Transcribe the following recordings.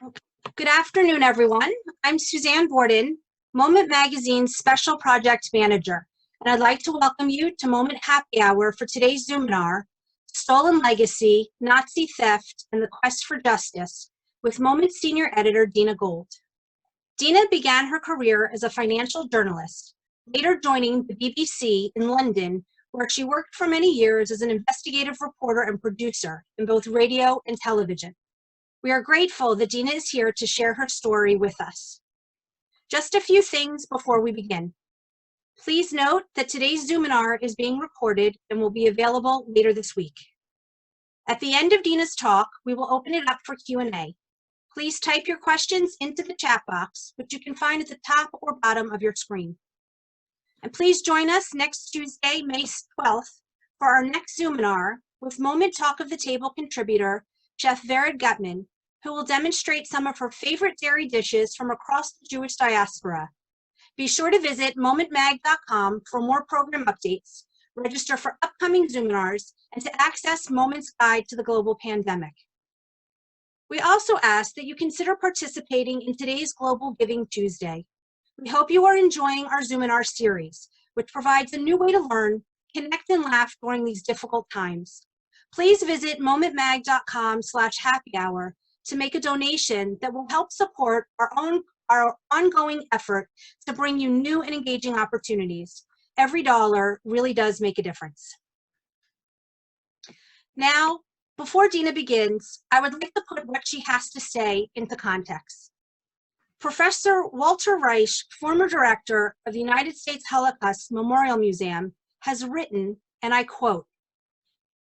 Good afternoon, everyone. I'm Suzanne Borden, Moment Magazine's Special Project Manager, and I'd like to welcome you to Moment Happy Hour for today's Zoominar, Stolen Legacy, Nazi Theft, and the Quest for Justice, with Moment Senior Editor Dina Gold. Dina began her career as a financial journalist, later joining the BBC in London, where she worked for many years as an investigative reporter and producer in both radio and television. We are grateful that Dina is here to share her story with us. Just a few things before we begin. Please note that today's Zoominar is being recorded and will be available later this week. At the end of Dina's talk, we will open it up for Q&A. Please type your questions into the chat box, which you can find at the top or bottom of your screen. And please join us next Tuesday, May 12th, for our next Zoominar with Moment Talk of the Table contributor, Chef Vered Gutman, who will demonstrate some of her favorite dairy dishes from across the Jewish diaspora. Be sure to visit momentmag.com for more program updates, register for upcoming Zoominars, and to access Moment's Guide to the Global Pandemic. We also ask that you consider participating in today's Global Giving Tuesday. We hope you are enjoying our Zoominar series, which provides a new way to learn, connect, and laugh during these difficult times. Please visit momentmag.com/happyhour to make a donation that will help support our ongoing effort to bring you new and engaging opportunities. Every dollar really does make a difference. Now, before Dina begins, I would like to put what she has to say into context. Professor Walter Reich, former director of the United States Holocaust Memorial Museum, has written, and I quote,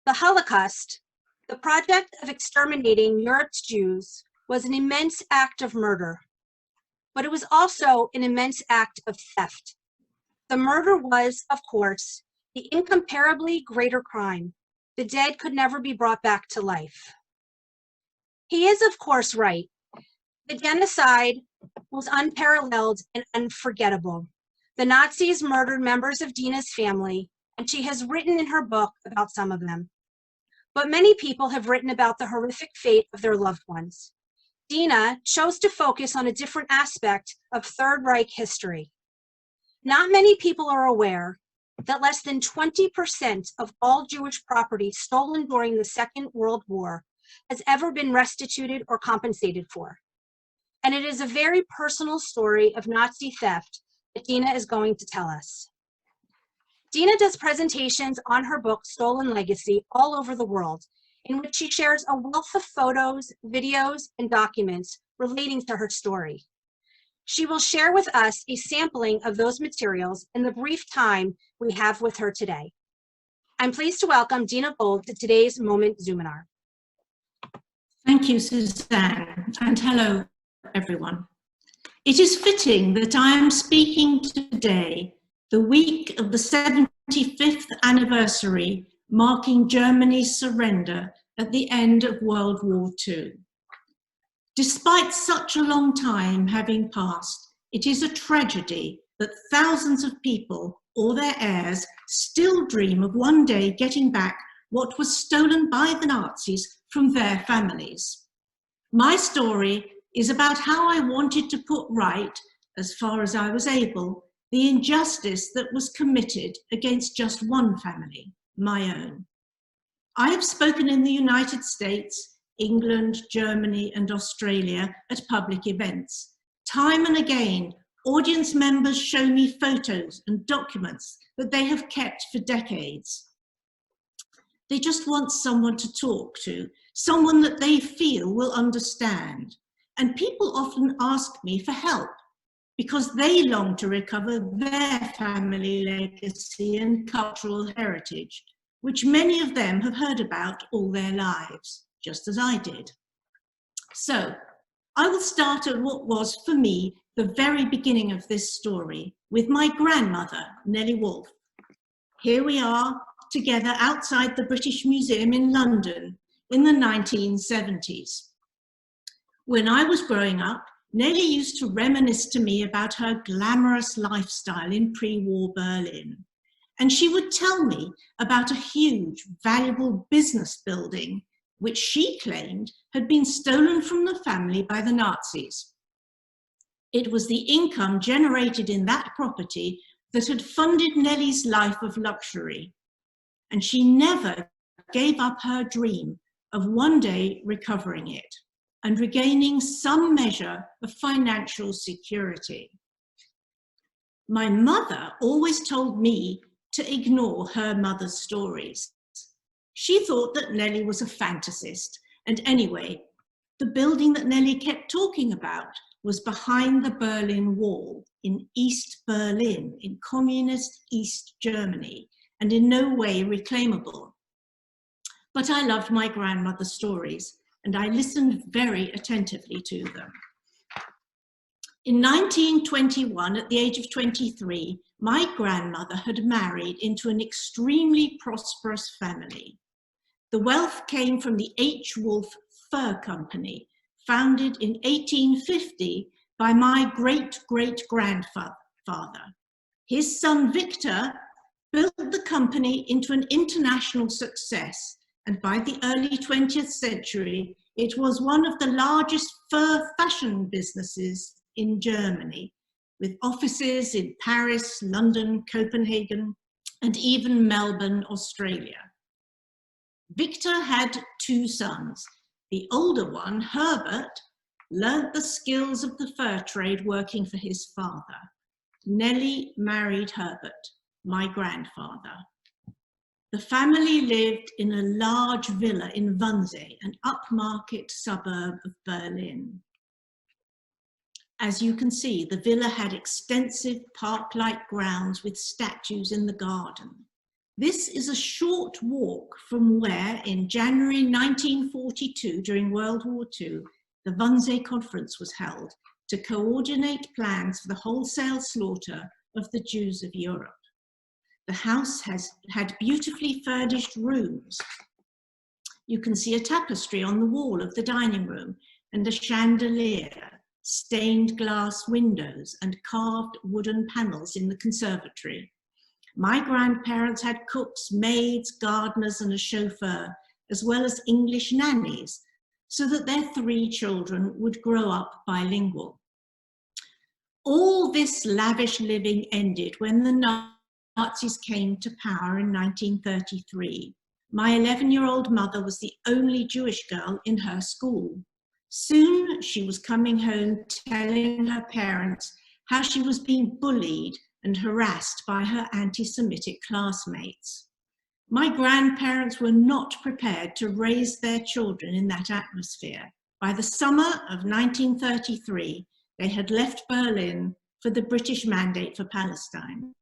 "The Holocaust, the project of exterminating Europe's Jews, was an immense act of murder, but it was also an immense act of theft. The murder was, of course, the incomparably greater crime. The dead could never be brought back to life." He is, of course, right. The genocide was unparalleled and unforgettable. The Nazis murdered members of Dina's family, and she has written in her book about some of them. But many people have written about the horrific fate of their loved ones. Dina chose to focus on a different aspect of Third Reich history. Not many people are aware that less than 20% of all Jewish property stolen during the Second World War has ever been restituted or compensated for. And it is a very personal story of Nazi theft that Dina is going to tell us. Dina does presentations on her book, Stolen Legacy, all over the world, in which she shares a wealth of photos, videos, and documents relating to her story. She will share with us a sampling of those materials in the brief time we have with her today. I'm pleased to welcome Dina Gold to today's Moment Zoominar. Thank you, Suzanne, and hello, everyone. It is fitting that I am speaking today, the week of the 75th anniversary marking Germany's surrender at the end of World War II. Despite such a long time having passed, it is a tragedy that thousands of people or their heirs still dream of one day getting back what was stolen by the Nazis from their families. My story is about how I wanted to put right, as far as I was able, the injustice that was committed against just one family, my own. I have spoken in the United States, England, Germany, and Australia at public events. Time and again, audience members show me photos and documents that they have kept for decades. They just want someone to talk to, someone that they feel will understand. And people often ask me for help, because they long to recover their family legacy and cultural heritage, which many of them have heard about all their lives, just as I did. So, I will start at what was, for me, the very beginning of this story, with my grandmother, Nellie Wolff. Here we are, together outside the British Museum in London in the 1970s. When I was growing up, Nellie used to reminisce to me about her glamorous lifestyle in pre-war Berlin. And she would tell me about a huge, valuable business building which she claimed had been stolen from the family by the Nazis. It was the income generated in that property that had funded Nellie's life of luxury, and she never gave up her dream of one day recovering it and regaining some measure of financial security. My mother always told me to ignore her mother's stories. She thought that Nellie was a fantasist, and anyway, the building that Nellie kept talking about was behind the Berlin Wall in East Berlin, in communist East Germany, and in no way reclaimable. But I loved my grandmother's stories, and I listened very attentively to them. In 1921, at the age of 23, my grandmother had married into an extremely prosperous family. The wealth came from the H. Wolff Fur Company, founded in 1850 by my great-great-grandfather. His son Victor built the company into an international success, and by the early 20th century, it was one of the largest fur fashion businesses in Germany, with offices in Paris, London, Copenhagen, and even Melbourne, Australia. Victor had two sons. The older one, Herbert, learnt the skills of the fur trade working for his father. Nellie married Herbert, my grandfather. The family lived in a large villa in Wannsee, an upmarket suburb of Berlin. As you can see, the villa had extensive park-like grounds with statues in the garden. This is a short walk from where, in January 1942, during World War II, the Wannsee Conference was held to coordinate plans for the wholesale slaughter of the Jews of Europe. The house had beautifully furnished rooms. You can see a tapestry on the wall of the dining room and a chandelier, stained glass windows and carved wooden panels in the conservatory. My grandparents had cooks, maids, gardeners and a chauffeur, as well as English nannies, so that their 3 children would grow up bilingual. All this lavish living ended when the Nazis came to power in 1933. My 11-year-old mother was the only Jewish girl in her school. Soon she was coming home telling her parents how she was being bullied and harassed by her anti-Semitic classmates. My grandparents were not prepared to raise their children in that atmosphere. By the summer of 1933, they had left Berlin for the British Mandate for Palestine.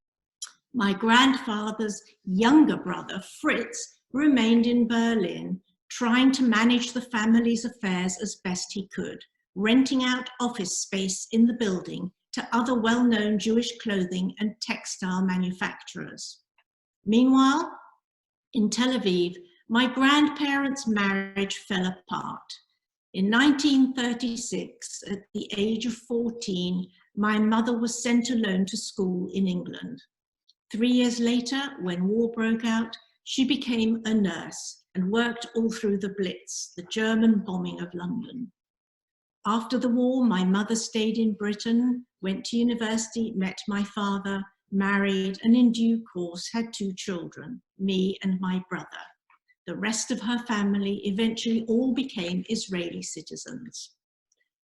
My grandfather's younger brother, Fritz, remained in Berlin, trying to manage the family's affairs as best he could, renting out office space in the building to other well-known Jewish clothing and textile manufacturers. Meanwhile, in Tel Aviv, my grandparents' marriage fell apart. In 1936, at the age of 14, my mother was sent alone to school in England. 3 years later, when war broke out, she became a nurse and worked all through the Blitz, the German bombing of London. After the war, my mother stayed in Britain, went to university, met my father, married, and in due course had 2 children, me and my brother. The rest of her family eventually all became Israeli citizens.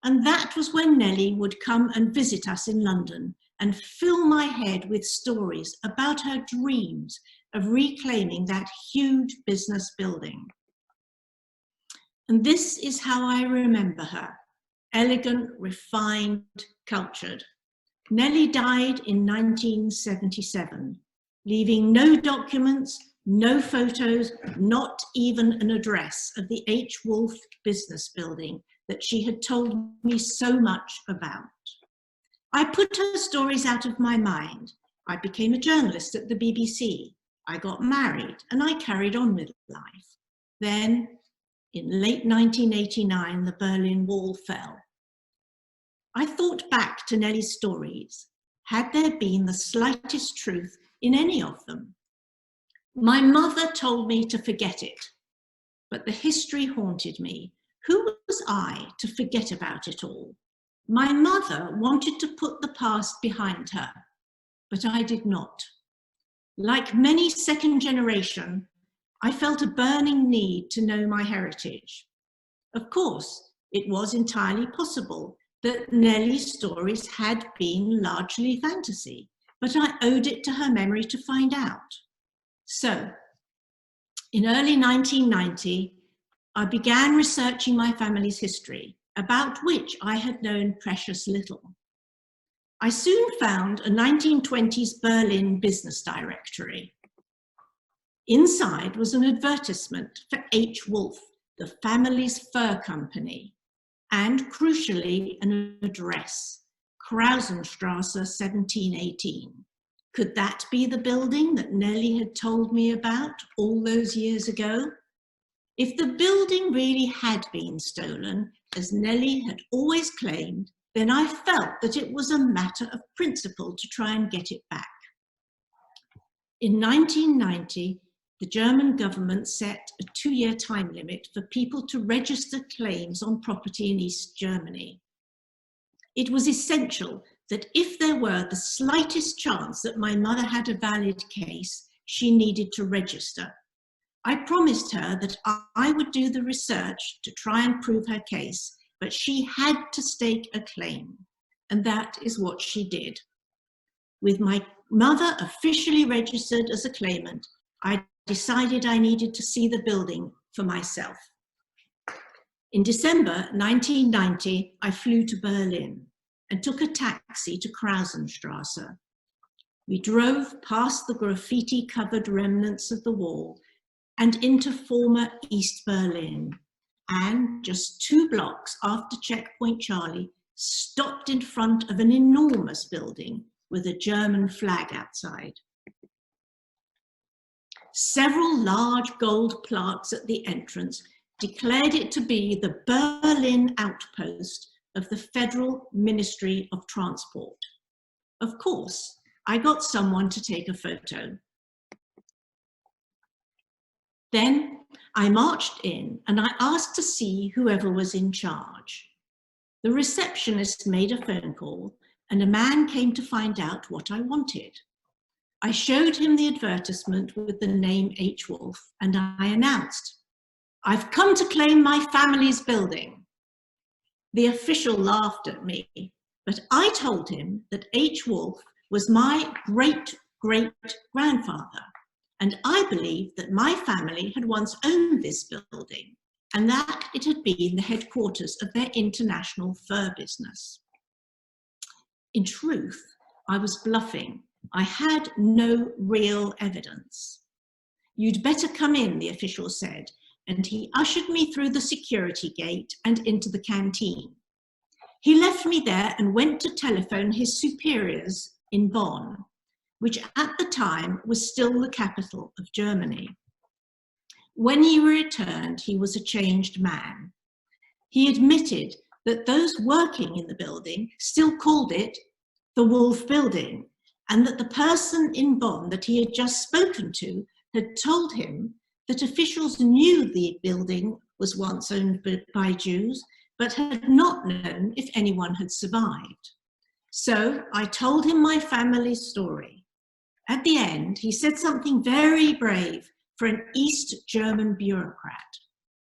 And that was when Nellie would come and visit us in London and fill my head with stories about her dreams of reclaiming that huge business building. And this is how I remember her: elegant, refined, cultured. Nellie died in 1977, leaving no documents, no photos, not even an address of the H. Wolff business building that she had told me so much about. I put her stories out of my mind. I became a journalist at the BBC. I got married and I carried on with life. Then, in late 1989, the Berlin Wall fell. I thought back to Nellie's stories. Had there been the slightest truth in any of them? My mother told me to forget it. but the history haunted me. Who was I to forget about it all? My mother wanted to put the past behind her, but I did not. Like many second generation, I felt a burning need to know my heritage. Of course, it was entirely possible that Nellie's stories had been largely fantasy, but I owed it to her memory to find out. So, in early 1990, I began researching my family's history, about which I had known precious little. I soon found a 1920s Berlin business directory. Inside was an advertisement for H. Wolff, the family's fur company, and crucially, an address, Krausenstrasse 1718. Could that be the building that Nellie had told me about all those years ago? If the building really had been stolen, as Nellie had always claimed, then I felt that it was a matter of principle to try and get it back. In 1990, the German government set a 2-year time limit for people to register claims on property in East Germany. It was essential that if there were the slightest chance that my mother had a valid case, she needed to register. I promised her that I would do the research to try and prove her case, but she had to stake a claim, and that is what she did. With my mother officially registered as a claimant, I decided I needed to see the building for myself. In December 1990, I flew to Berlin and took a taxi to Krausenstrasse. We drove past the graffiti-covered remnants of the wall and into former East Berlin, and just 2 blocks after Checkpoint Charlie, stopped in front of an enormous building with a German flag outside. Several large gold plaques at the entrance declared it to be the Berlin outpost of the Federal Ministry of Transport. Of course, I got someone to take a photo. Then I marched in and I asked to see whoever was in charge. The receptionist made a phone call and a man came to find out what I wanted. I showed him the advertisement with the name H. Wolff and I announced, "I've come to claim my family's building." The official laughed at me, but I told him that H. Wolff was my great-great-grandfather, and I believed that my family had once owned this building and that it had been the headquarters of their international fur business. In truth, I was bluffing. I had no real evidence. "You'd better come in," the official said, and he ushered me through the security gate and into the canteen. He left me there and went to telephone his superiors in Bonn, which at the time was still the capital of Germany. When he returned, he was a changed man. He admitted that those working in the building still called it the Wolff building, and that the person in Bonn that he had just spoken to had told him that officials knew the building was once owned by Jews, but had not known if anyone had survived. So I told him my family's story. At the end, he said something very brave for an East German bureaucrat.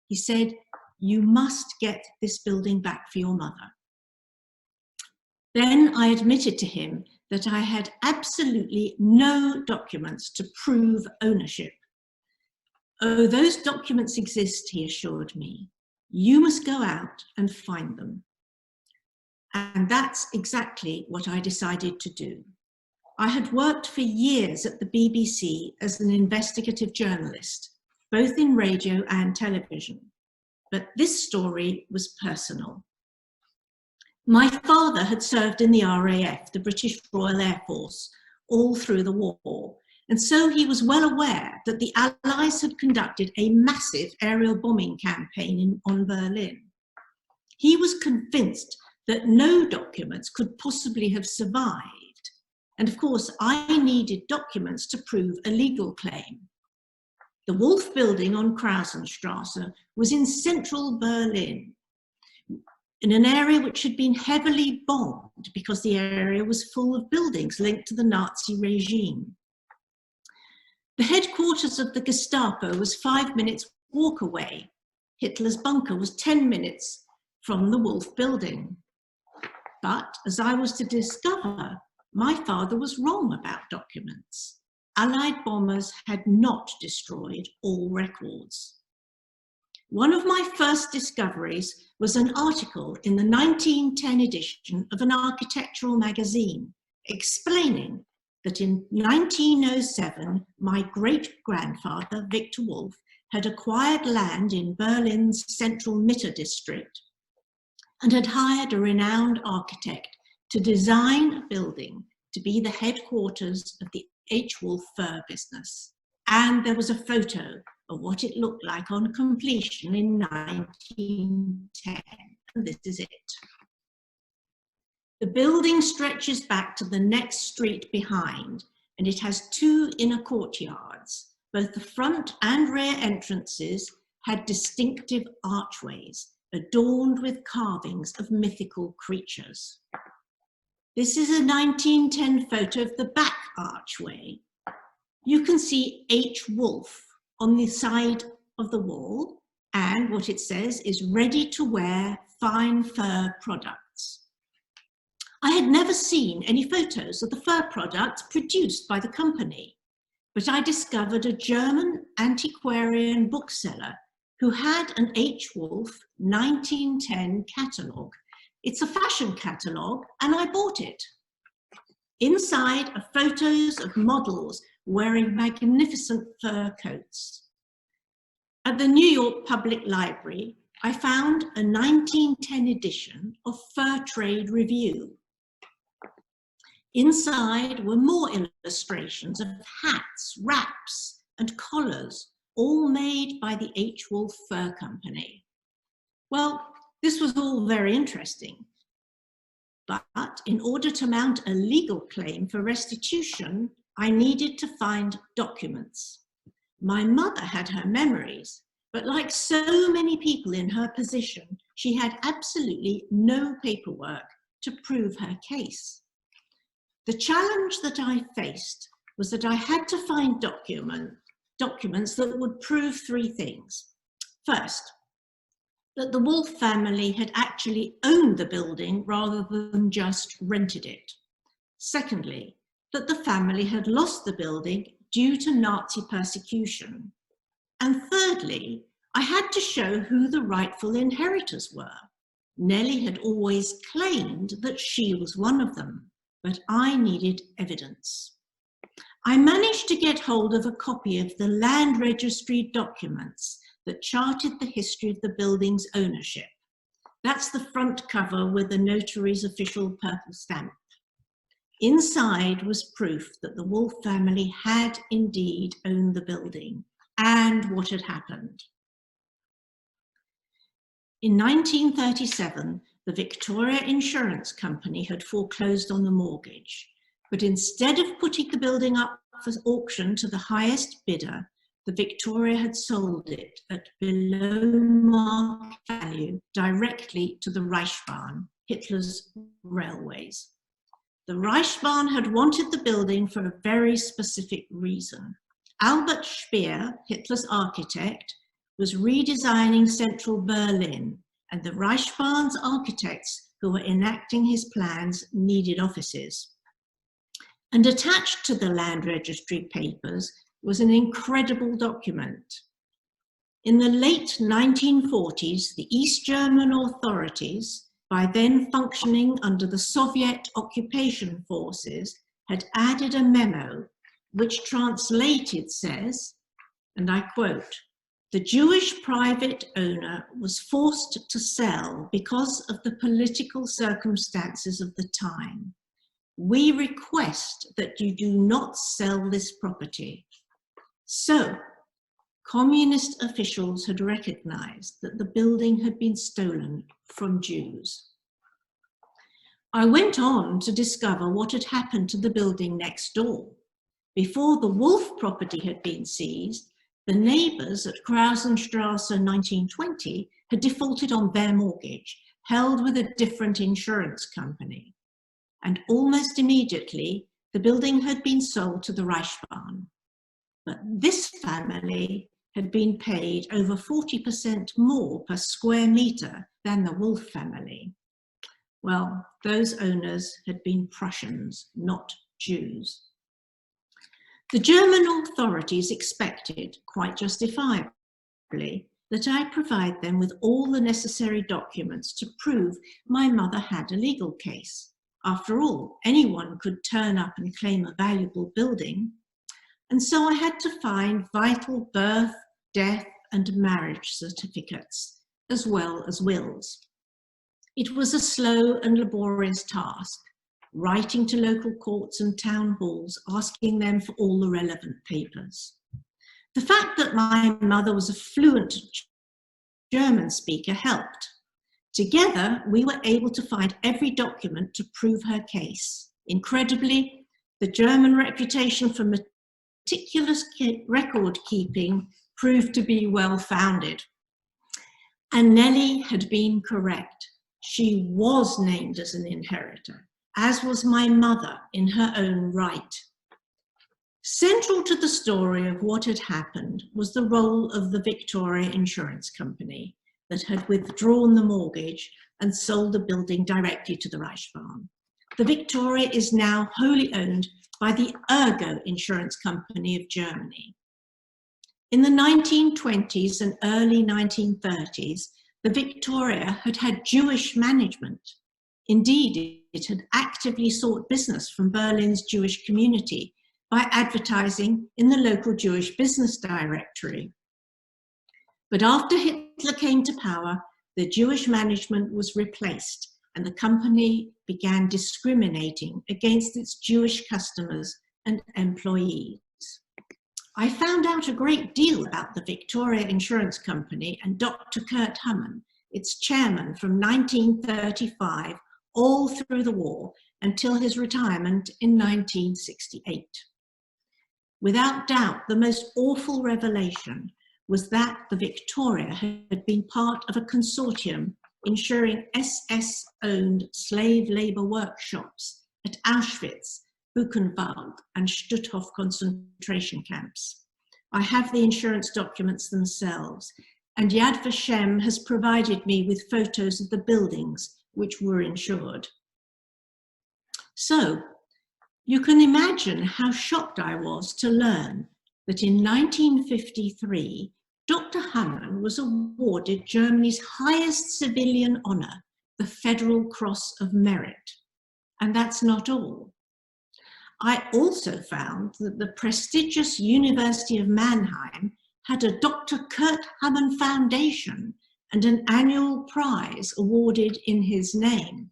He said, "You must get this building back for your mother." Then I admitted to him that I had absolutely no documents to prove ownership. "Oh, those documents exist," he assured me. "You must go out and find them." And that's exactly what I decided to do. I had worked for years at the BBC as an investigative journalist, both in radio and television. But this story was personal. My father had served in the RAF, the British Royal Air Force, all through the war. And so he was well aware that the Allies had conducted a massive aerial bombing campaign on Berlin. He was convinced that no documents could possibly have survived. And of course, I needed documents to prove a legal claim. The Wolff building on Krausenstrasse was in central Berlin, in an area which had been heavily bombed because the area was full of buildings linked to the Nazi regime. The headquarters of the Gestapo was 5 minutes walk away. Hitler's bunker was 10 minutes from the Wolff building. But as I was to discover, my father was wrong about documents. Allied bombers had not destroyed all records. One of my first discoveries was an article in the 1910 edition of an architectural magazine explaining that in 1907, my great-grandfather, Victor Wolff, had acquired land in Berlin's central Mitte district and had hired a renowned architect to design a building to be the headquarters of the H. Wolff fur business. And there was a photo of what it looked like on completion in 1910, and this is it. The building stretches back to the next street behind, and it has 2 inner courtyards. Both the front and rear entrances had distinctive archways adorned with carvings of mythical creatures. This is a 1910 photo of the back archway. You can see H. Wolff on the side of the wall, and what it says is ready to wear fine fur products. I had never seen any photos of the fur products produced by the company, but I discovered a German antiquarian bookseller who had an H. Wolff 1910 catalogue. It's a fashion catalogue, and I bought it. Inside are photos of models wearing magnificent fur coats. At the New York Public Library, I found a 1910 edition of Fur Trade Review. Inside were more illustrations of hats, wraps, and collars, all made by the H. Wolff Fur Company. Well, this was all very interesting, but in order to mount a legal claim for restitution, I needed to find documents. My mother had her memories, but like so many people in her position, she had absolutely no paperwork to prove her case. The challenge that I faced was that I had to find documents that would prove 3 things. First, that the Wolff family had actually owned the building rather than just rented it. Secondly, that the family had lost the building due to Nazi persecution. And thirdly, I had to show who the rightful inheritors were. Nellie had always claimed that she was one of them, but I needed evidence. I managed to get hold of a copy of the land registry documents that charted the history of the building's ownership. That's the front cover with the notary's official purple stamp. Inside was proof that the Wolff family had indeed owned the building and what had happened. In 1937, the Victoria Insurance Company had foreclosed on the mortgage, but instead of putting the building up for auction to the highest bidder, the Victoria had sold it at below market value directly to the Reichsbahn, Hitler's railways. The Reichsbahn had wanted the building for a very specific reason. Albert Speer, Hitler's architect, was redesigning central Berlin, and the Reichsbahn's architects who were enacting his plans needed offices. And attached to the land registry papers was an incredible document. In the late 1940s, the East German authorities, by then functioning under the Soviet occupation forces, had added a memo which translated says, and I quote, "The Jewish private owner was forced to sell because of the political circumstances of the time. We request that you do not sell this property." So, communist officials had recognized that the building had been stolen from Jews. I went on to discover what had happened to the building next door. Before the Wolff property had been seized, The neighbours at Krausenstrasse 1920 had defaulted on their mortgage, held with a different insurance company. And almost immediately, the building had been sold to the Reichsbahn. But this family had been paid over 40% more per square metre than the Wolff family. Well, those owners had been Prussians, not Jews. The German authorities expected, quite justifiably, that I provide them with all the necessary documents to prove my mother had a legal case. After all, anyone could turn up and claim a valuable building. And so I had to find vital birth, death, and marriage certificates, as well as wills. It was a slow and laborious task, writing to local courts and town halls, asking them for all the relevant papers. The fact that my mother was a fluent German speaker helped. Together, we were able to find every document to prove her case. Incredibly, the German reputation for meticulous record keeping proved to be well-founded. And Nellie had been correct. She was named as an inheritor, as was my mother in her own right. Central to the story of what had happened was the role of the Victoria Insurance Company that had withdrawn the mortgage and sold the building directly to the Reichsbahn. The Victoria is now wholly owned by the Ergo Insurance Company of Germany. In the 1920s and early 1930s, the Victoria had had Jewish management. Indeed, it had actively sought business from Berlin's Jewish community by advertising in the local Jewish business directory. But after Hitler came to power, the Jewish management was replaced and the company began discriminating against its Jewish customers and employees. I found out a great deal about the Victoria Insurance Company and Dr. Kurt Hammann, its chairman from 1935 all through the war until his retirement in 1968. Without doubt, the most awful revelation was that the Victoria had been part of a consortium ensuring SS-owned slave labour workshops at Auschwitz, Buchenwald and Stutthof concentration camps. I have the insurance documents themselves, and Yad Vashem has provided me with photos of the buildings which were insured. So, you can imagine how shocked I was to learn that in 1953, Dr. Hammann was awarded Germany's highest civilian honour, the Federal Cross of Merit. And that's not all. I also found that the prestigious University of Mannheim had a Dr. Kurt Hammann Foundation and an annual prize awarded in his name.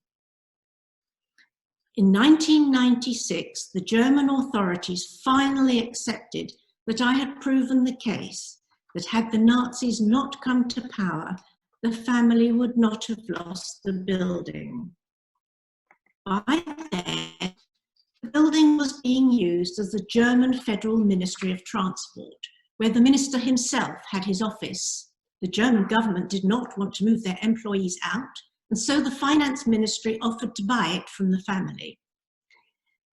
In 1996, the German authorities finally accepted that I had proven the case that had the Nazis not come to power, the family would not have lost the building. By then, the building was being used as the German Federal Ministry of Transport, where the minister himself had his office. The German government did not want to move their employees out, and so the finance ministry offered to buy it from the family.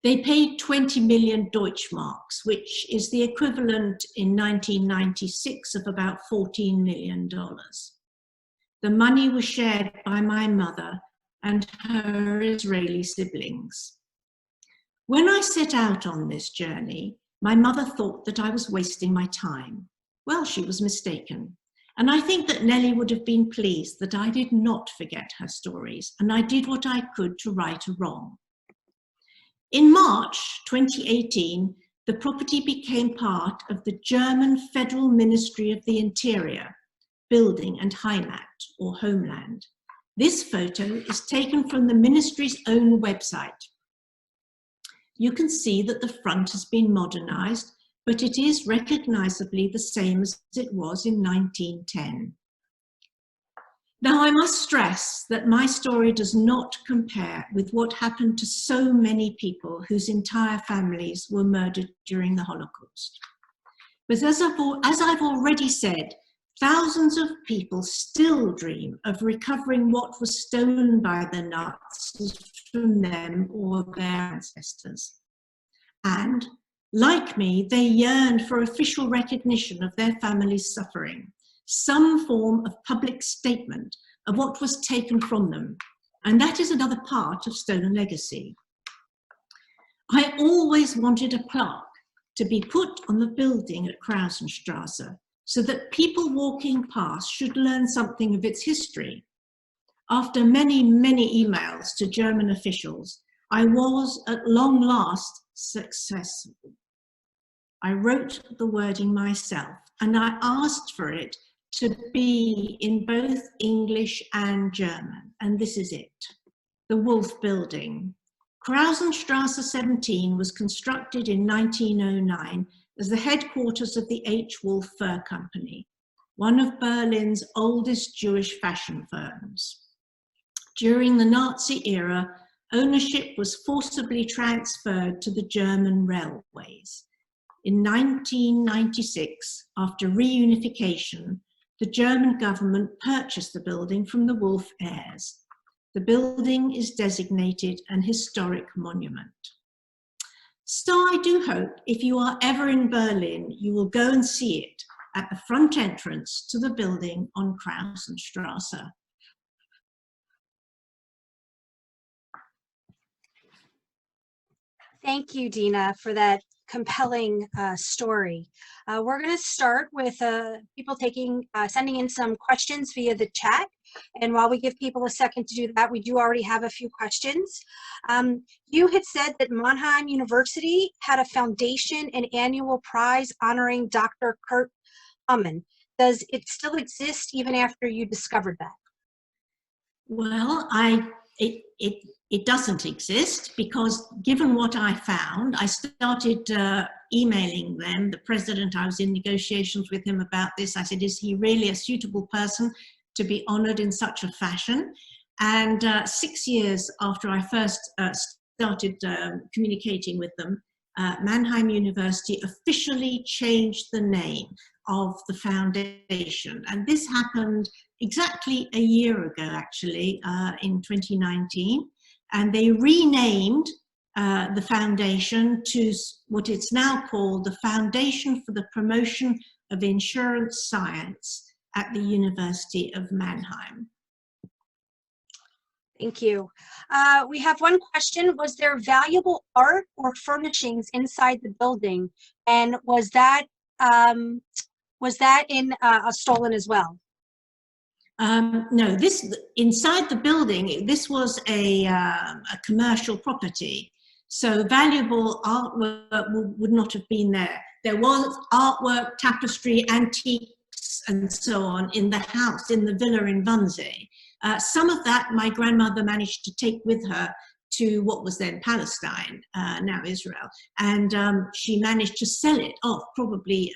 They paid 20 million Deutschmarks, which is the equivalent in 1996 of about $14 million. The money was shared by my mother and her Israeli siblings. When I set out on this journey, my mother thought that I was wasting my time. Well, she was mistaken. And I think that Nellie would have been pleased that I did not forget her stories, and I did what I could to right a wrong. In March 2018, the property became part of the German Federal Ministry of the Interior, Building and Heimat, or Homeland. This photo is taken from the ministry's own website. You can see that the front has been modernized, but it is recognizably the same as it was in 1910. Now, I must stress that my story does not compare with what happened to so many people whose entire families were murdered during the Holocaust. But as I've already said, thousands of people still dream of recovering what was stolen by the Nazis from them or their ancestors. And, like me, they yearn for official recognition of their family's suffering, some form of public statement of what was taken from them. And that is another part of stolen legacy. I always wanted a plaque to be put on the building at Krausenstrasse, so that people walking past should learn something of its history. After many, many emails to German officials, I was at long last successful. I wrote the wording myself, and I asked for it to be in both English and German, and this is it. The Wolff building. Krausenstrasse 17 was constructed in 1909 as the headquarters of the H. Wolff Fur Company, one of Berlin's oldest Jewish fashion firms. During the Nazi era, ownership was forcibly transferred to the German railways. In 1996, after reunification, the German government purchased the building from the Wolff heirs. The building is designated an historic monument. So I do hope if you are ever in Berlin, you will go and see it at the front entrance to the building on Krausenstrasse. Thank you, Dina, for that compelling story. We're going to start with people sending in some questions via the chat. And while we give people a second to do that, we do already have a few questions. You had said that Mannheim University had a foundation and annual prize honoring Dr. Kurt Baumann. Does it still exist even after you discovered that? Well, it doesn't exist, because given what I found, I started emailing them, the president. I was in negotiations with him about this. I said, is he really a suitable person to be honored in such a fashion? And 6 years after I first started communicating with them, Mannheim University officially changed the name of the foundation. And this happened exactly a year ago, actually, in 2019. And they renamed the foundation to what it's now called the Foundation for the Promotion of Insurance Science at the University of Mannheim. Thank you. We have one question. Was there valuable art or furnishings inside the building? And was that stolen as well? No, inside the building, this was a commercial property. So valuable artwork would not have been there. There was artwork, tapestry, antiques, and so on in the house, in the villa in Wannsee. Some of that my grandmother managed to take with her to what was then Palestine, now Israel. And she managed to sell it off, probably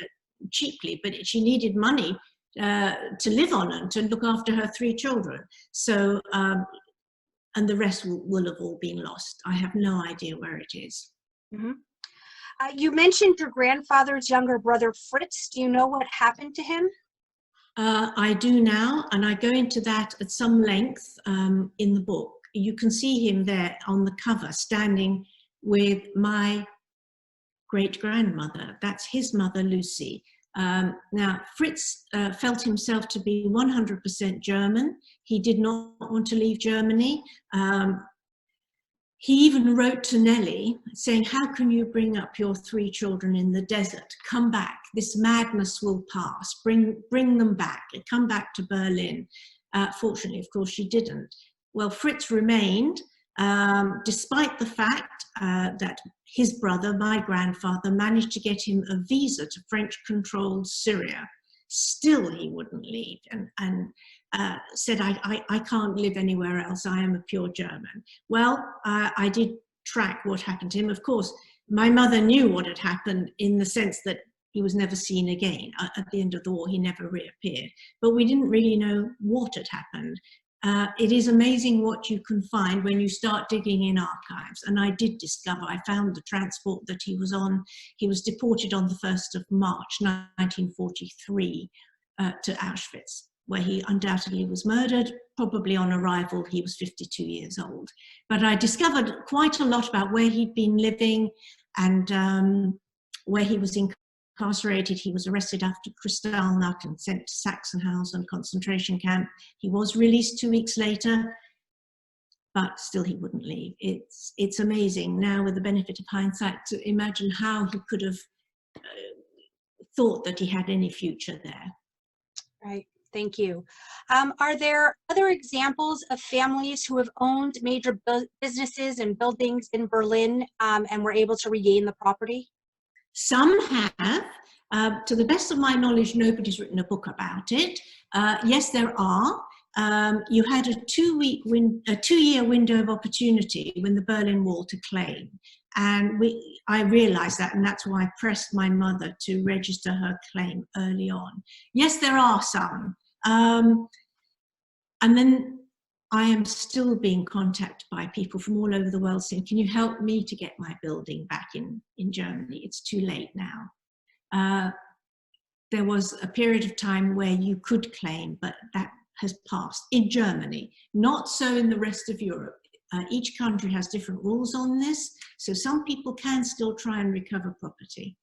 cheaply, but she needed money to live on and to look after her 3 children. So, and the rest will have all been lost. I have no idea where it is. Mm-hmm. You mentioned your grandfather's younger brother, Fritz. Do you know what happened to him? I do now, and I go into that at some length in the book. You can see him there on the cover, standing with my great-grandmother. That's his mother, Lucy. Now, Fritz felt himself to be 100% German. He did not want to leave Germany. He even wrote to Nellie saying, how can you bring up your 3 children in the desert? Come back. This madness will pass. Bring them back. Come back to Berlin. Fortunately, of course, she didn't. Well, Fritz remained, despite the fact that his brother, my grandfather, managed to get him a visa to French-controlled Syria. Still, he wouldn't leave and said, I can't live anywhere else. I am a pure German. Well, I did track what happened to him. Of course, my mother knew what had happened in the sense that he was never seen again. At the end of the war, he never reappeared. But we didn't really know what had happened. It is amazing what you can find when you start digging in archives. And I did discover, I found the transport that he was on. He was deported on the 1st of March 1943 to Auschwitz, where he undoubtedly was murdered. Probably on arrival, he was 52 years old. But I discovered quite a lot about where he'd been living and where he was incarcerated. He was arrested after Kristallnacht and sent to Sachsenhausen concentration camp. He was released 2 weeks later, but still he wouldn't leave. It's amazing now, with the benefit of hindsight, to imagine how he could have thought that he had any future there. Right. Thank you. Are there other examples of families who have owned major businesses and buildings in Berlin and were able to regain the property? Some have. To the best of my knowledge, nobody's written a book about it. Yes, there are. You had a 2-year window of opportunity when the Berlin Wall to claim. And I realized that, and that's why I pressed my mother to register her claim early on. Yes, there are some. And then I am still being contacted by people from all over the world saying, can you help me to get my building back in Germany? It's too late now. There was a period of time where you could claim, but that has passed in Germany. Not so in the rest of Europe. Each country has different rules on this, so some people can still try and recover property.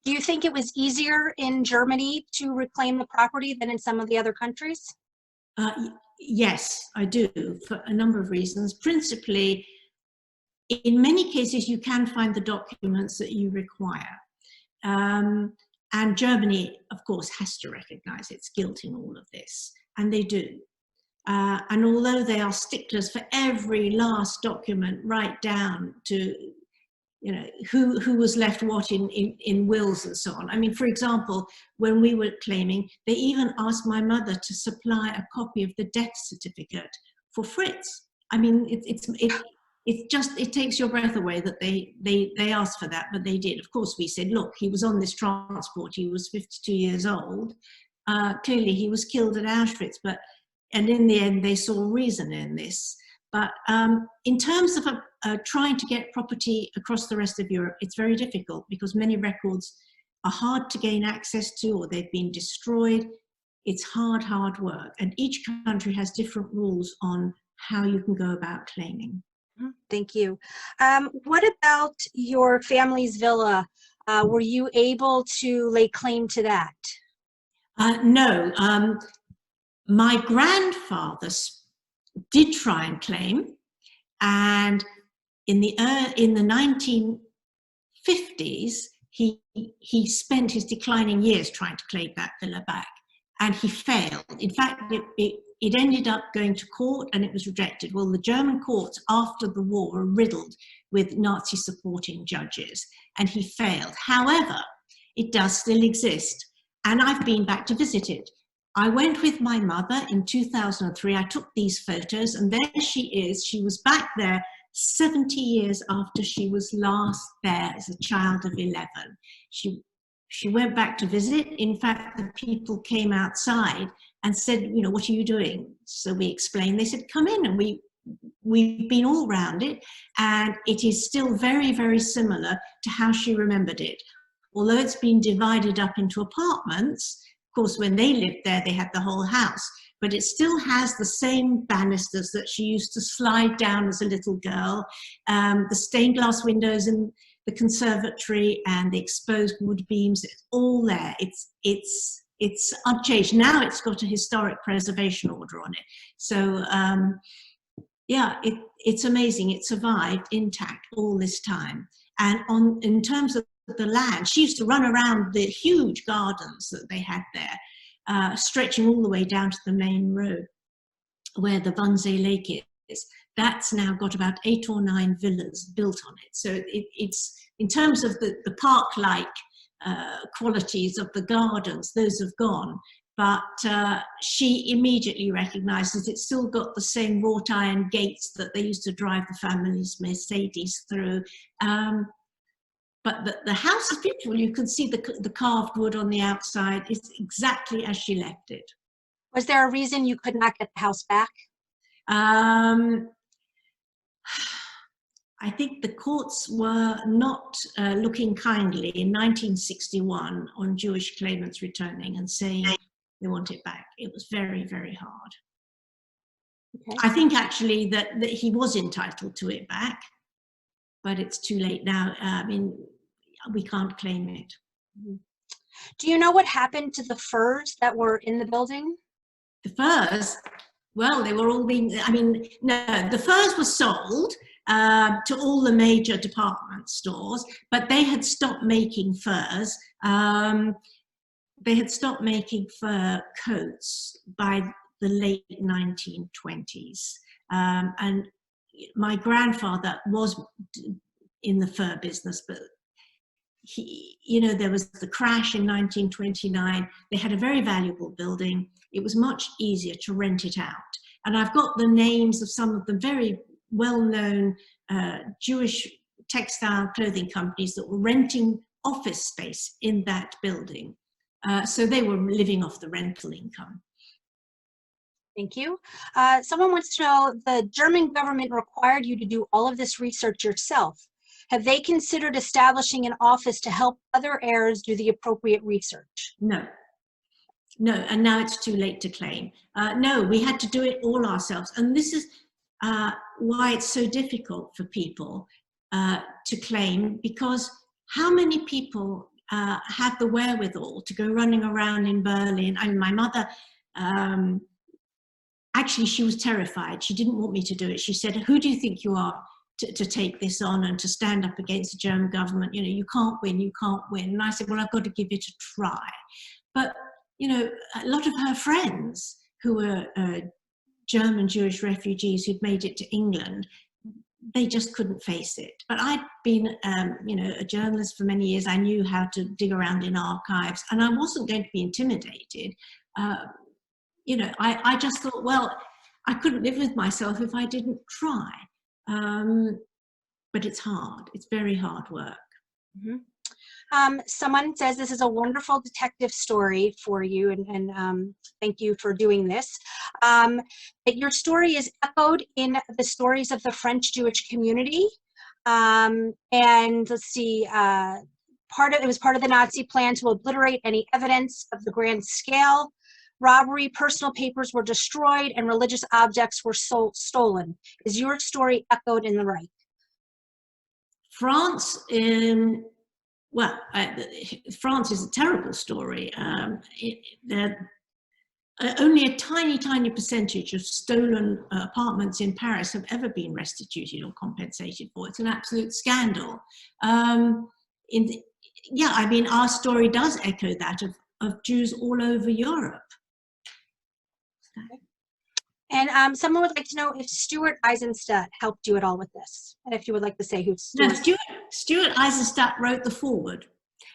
Do you think it was easier in Germany to reclaim the property than in some of the other countries? Yes, I do, for a number of reasons. Principally, in many cases, you can find the documents that you require. And Germany, of course, has to recognize its guilt in all of this, and they do. And although they are sticklers for every last document, right down to, you know, who was left what in wills and so on. I mean, for example, when we were claiming, they even asked my mother to supply a copy of the death certificate for Fritz. I mean, it takes your breath away that they asked for that, but they did. Of course, we said, look, he was on this transport, he was 52 years old. Clearly, he was killed at Auschwitz, and in the end, they saw reason in this. But in terms of trying to get property across the rest of Europe, it's very difficult because many records are hard to gain access to, or they've been destroyed. It's hard work. And each country has different rules on how you can go about claiming. Thank you. What about your family's villa? Were you able to lay claim to that? No. My grandfather did try and claim, and in the 1950s, he spent his declining years trying to claim that villa back, and he failed. In fact, it ended up going to court and it was rejected. Well, the German courts after the war were riddled with Nazi supporting judges, and he failed. However, it does still exist, and I've been back to visit it. I went with my mother in 2003. I took these photos, and there she is. She was back there 70 years after she was last there as a child of 11. She went back to visit. In fact, the people came outside and said, you know, what are you doing? So we explained. They said, come in, and we've been all around it, and it is still very, very similar to how she remembered it. Although it's been divided up into apartments. Of course, when they lived there, they had the whole house, but it still has the same banisters that she used to slide down as a little girl, the stained glass windows in the conservatory and the exposed wood beams. It's all there. It's unchanged. Now it's got a historic preservation order on it. So yeah, it's amazing. It survived intact all this time. And in terms of the land, she used to run around the huge gardens that they had there, stretching all the way down to the main road where the Wannsee Lake is. That's now got about 8 or 9 villas built on it. So it's in terms of the park-like qualities of the gardens, those have gone. But she immediately recognizes it's still got the same wrought iron gates that they used to drive the family's Mercedes through. But the house is beautiful. You can see the carved wood on the outside. It's exactly as she left it. Was there a reason you could not get the house back? I think the courts were not looking kindly in 1961 on Jewish claimants returning and saying they want it back. It was very, very hard. Okay. I think actually that he was entitled to it back, but it's too late now. I mean, we can't claim it. Do you know what happened to the furs that were in the building? The furs? Well, they were all being, I mean, no, the furs were sold to all the major department stores, but they had stopped making furs. They had stopped making fur coats by the late 1920s. And my grandfather was in the fur business, but he, you know, there was the crash in 1929. They had a very valuable building. It was much easier to rent it out. And I've got the names of some of the very well-known Jewish textile clothing companies that were renting office space in that building. So they were living off the rental income. Thank you. Someone wants to know, the German government required you to do all of this research yourself. Have they considered establishing an office to help other heirs do the appropriate research? No. No, and now it's too late to claim. No, we had to do it all ourselves. And this is why it's so difficult for people to claim, because how many people have the wherewithal to go running around in Berlin? I mean, my mother, actually, she was terrified. She didn't want me to do it. She said, who do you think you are to take this on and to stand up against the German government? You know, you can't win, you can't win. And I said, well, I've got to give it a try. But, you know, a lot of her friends who were German Jewish refugees who'd made it to England, they just couldn't face it. But I'd been, you know, a journalist for many years. I knew how to dig around in archives, and I wasn't going to be intimidated. You know, I just thought, well, I couldn't live with myself if I didn't try. But it's hard. It's very hard work. Mm-hmm. Someone says this is a wonderful detective story for you, and thank you for doing this. That your story is echoed in the stories of the French Jewish community. And let's see, it was part of the Nazi plan to obliterate any evidence of the grand scale robbery. Personal papers were destroyed and religious objects were stolen. Is your story echoed in the right? France, well, France is a terrible story. Only a tiny, tiny percentage of stolen apartments in Paris have ever been restituted or compensated for. It's an absolute scandal. Yeah, I mean, our story does echo that of Jews all over Europe. And someone would like to know if Stuart Eisenstadt helped you at all with this, and if you would like to say who Stuart. No, Stuart Eisenstadt wrote the foreword.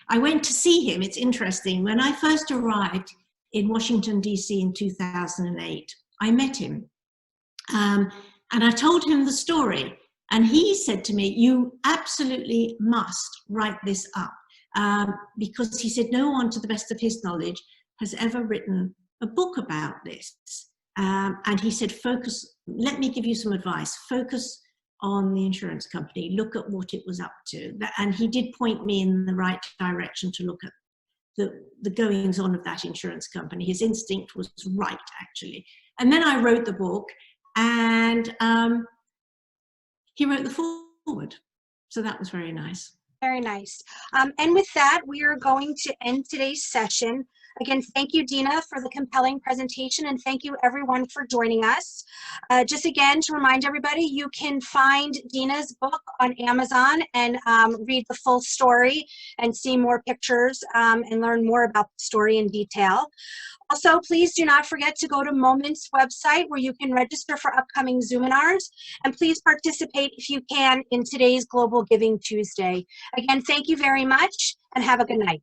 I went to see him. It's interesting. When I first arrived in Washington, D.C. in 2008, I met him. And I told him the story. And he said to me, you absolutely must write this up. Because he said, no one, to the best of his knowledge, has ever written a book about this. And he said, let me give you some advice. Focus on the insurance company. Look at what it was up to. And he did point me in the right direction to look at the goings on of that insurance company. His instinct was right, actually. And then I wrote the book, and he wrote the foreword. So that was very nice. Very nice. And with that, we are going to end today's session. Again, thank you, Dina, for the compelling presentation, and thank you, everyone, for joining us. Just again, to remind everybody, you can find Dina's book on Amazon and read the full story and see more pictures and learn more about the story in detail. Also, please do not forget to go to Moment's website where you can register for upcoming Zoominars, and please participate if you can in today's Global Giving Tuesday. Again, thank you very much, and have a good night.